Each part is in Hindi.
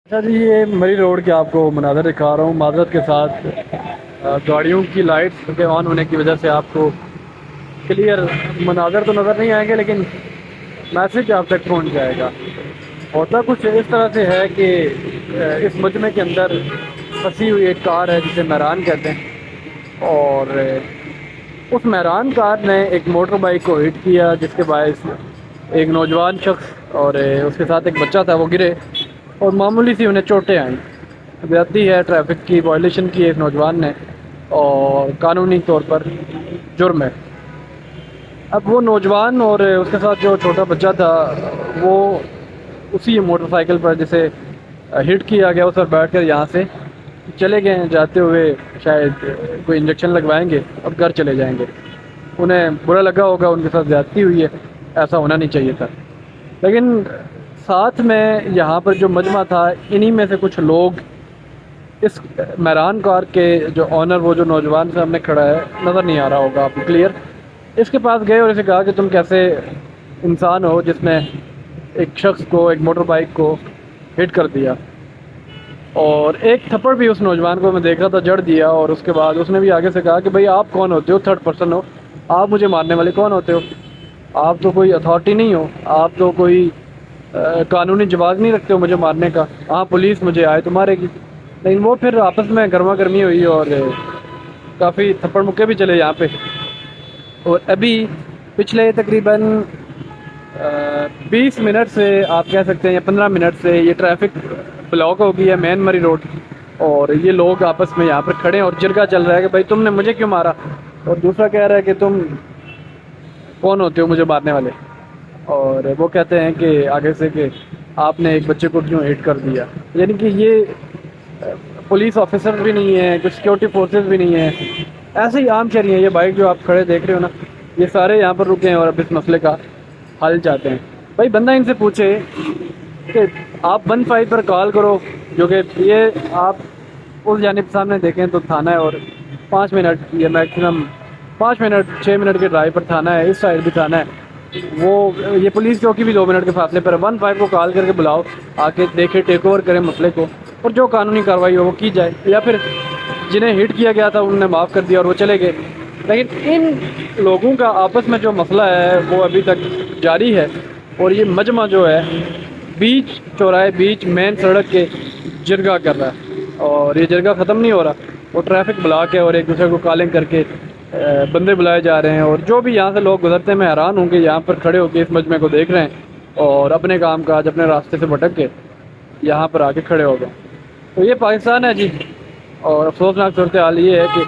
अच्छा जी, ये मरी रोड के आपको मनाज़र दिखा रहा हूँ माज़रत के साथ। गाड़ियों की लाइट्स के ऑन होने की वजह से आपको क्लियर मनाज़र तो नज़र नहीं आएंगे, लेकिन मैसेज आप तक पहुँच जाएगा। होता कुछ इस तरह से है कि इस मजमे के अंदर फंसी हुई एक कार है जिसे महरान कहते हैं, और उस महरान कार ने एक मोटर बाइक को हिट किया, जिसके बायस एक नौजवान शख्स और उसके साथ एक बच्चा था वो गिरे और मामूली सी उन्हें चोटें आईं। ज़्यादती है, ट्रैफिक की वायलेशन की एक नौजवान ने, और कानूनी तौर पर जुर्म है। अब वो नौजवान और उसके साथ जो छोटा बच्चा था, वो उसी मोटरसाइकिल पर जिसे हिट किया गया उस पर बैठ कर यहाँ से चले गए हैं। जाते हुए शायद कोई इंजेक्शन लगवाएंगे, अब घर चले जाएंगे। उन्हें बुरा लगा होगा, उनके साथ ज़्यादती हुई है, ऐसा होना नहीं चाहिए था। लेकिन साथ में यहाँ पर जो मजमा था, इन्हीं में से कुछ लोग इस महरान कार के जो ऑनर, वो जो नौजवान सामने खड़ा है, नज़र नहीं आ रहा होगा आपको क्लियर, इसके पास गए और इसे कहा कि तुम कैसे इंसान हो जिसने एक शख्स को, एक मोटर बाइक को हिट कर दिया। और एक थप्पड़ भी उस नौजवान को मैं देख रहा था जड़ दिया। और उसके बाद उसने भी आगे से कहा कि भाई आप कौन होते हो, थर्ड पर्सन हो, आप मुझे मारने वाले कौन होते हो, आप तो कोई अथॉरिटी नहीं हो, आप तो कोई कानूनी जवाब नहीं रखते हो मुझे मारने का। हाँ, पुलिस मुझे आए तो मारेगी। लेकिन वो फिर आपस में गर्मा गर्मी हुई और काफ़ी थप्पड़ मुक्के भी चले यहाँ पे। और अभी पिछले तकरीबन 20 मिनट से आप कह सकते हैं या 15 मिनट से ये ट्रैफिक ब्लॉक हो गई है, मेन मरी रोड। और ये लोग आपस में यहाँ पर खड़े हैं और जिरगा चल रहा है कि भाई तुमने मुझे क्यों मारा, और दूसरा कह रहा है कि तुम कौन होते हो मुझे मारने वाले। और वो कहते हैं कि आगे से कि आपने एक बच्चे को क्यों हिट कर दिया। यानी कि ये पुलिस ऑफिसर भी नहीं है, कुछ सिक्योरिटी फोर्सेस भी नहीं है, ऐसे ही आम शहरी हैं। ये बाइक जो आप खड़े देख रहे हो ना, ये सारे यहाँ पर रुके हैं और अब इस मसले का हल चाहते हैं। भाई बंदा इनसे पूछे कि आप 15 पर कॉल करो, जो कि ये आप उस जानिब सामने देखें तो थाना है, और 5 मिनट या मैक्सिमम 5 मिनट 6 मिनट के ड्राइव पर थाना है, इस साइड भी थाना है। वो ये पुलिस चौकी भी 2 मिनट के फासले पर है। 15 को कॉल करके बुलाओ, आके देखे, टेक ओवर करें मसले को, और जो कानूनी कार्रवाई हो वो की जाए। या फिर जिन्हें हिट किया गया था उन्होंने माफ़ कर दिया और वो चले गए। लेकिन इन लोगों का आपस में जो मसला है वो अभी तक जारी है। और ये मजमा जो है बीच चौराहे, बीच मेन सड़क के जिरगा कर रहा है, और ये जिरगा ख़त्म नहीं हो रहा। वो ट्रैफिक ब्लॉक है और एक दूसरे को कॉलिंग करके बंदे बुलाए जा रहे हैं। और जो भी यहाँ से लोग गुजरते हैं, मैं हैरान हूँ कि यहाँ पर खड़े होकर इस मजमे को देख रहे हैं और अपने काम काज अपने रास्ते से भटक के यहाँ पर आके खड़े हो गए। तो ये पाकिस्तान है जी। और अफसोसनाक सूरत हाल ये है कि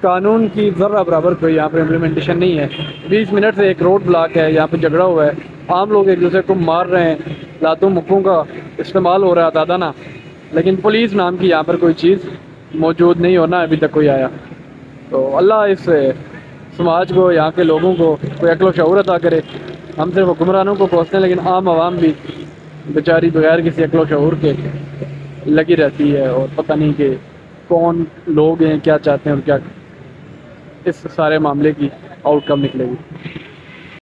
कानून की ज़र्रा बराबर कोई यहाँ पर इम्प्लीमेंटेशन नहीं है। 20 मिनट से एक रोड ब्लॉक है, यहाँ पर झगड़ा हुआ है, आम लोग एक दूसरे को मार रहे हैं, लातों मुक्कों का इस्तेमाल हो रहा है दादा ना। लेकिन पुलिस नाम की यहाँ पर कोई चीज़ मौजूद नहीं होना अभी तक कोई आया। तो अल्लाह इस समाज को, यहाँ के लोगों को कोई अक्ल शऊर अता करे। हम सिर्फ हुक्मरानों को कोसते हैं, लेकिन आम आवाम भी बेचारी बगैर किसी अक्ल शऊर के लगी रहती है, और पता नहीं कि कौन लोग हैं, क्या चाहते हैं और क्या इस सारे मामले की आउटकम निकलेगी।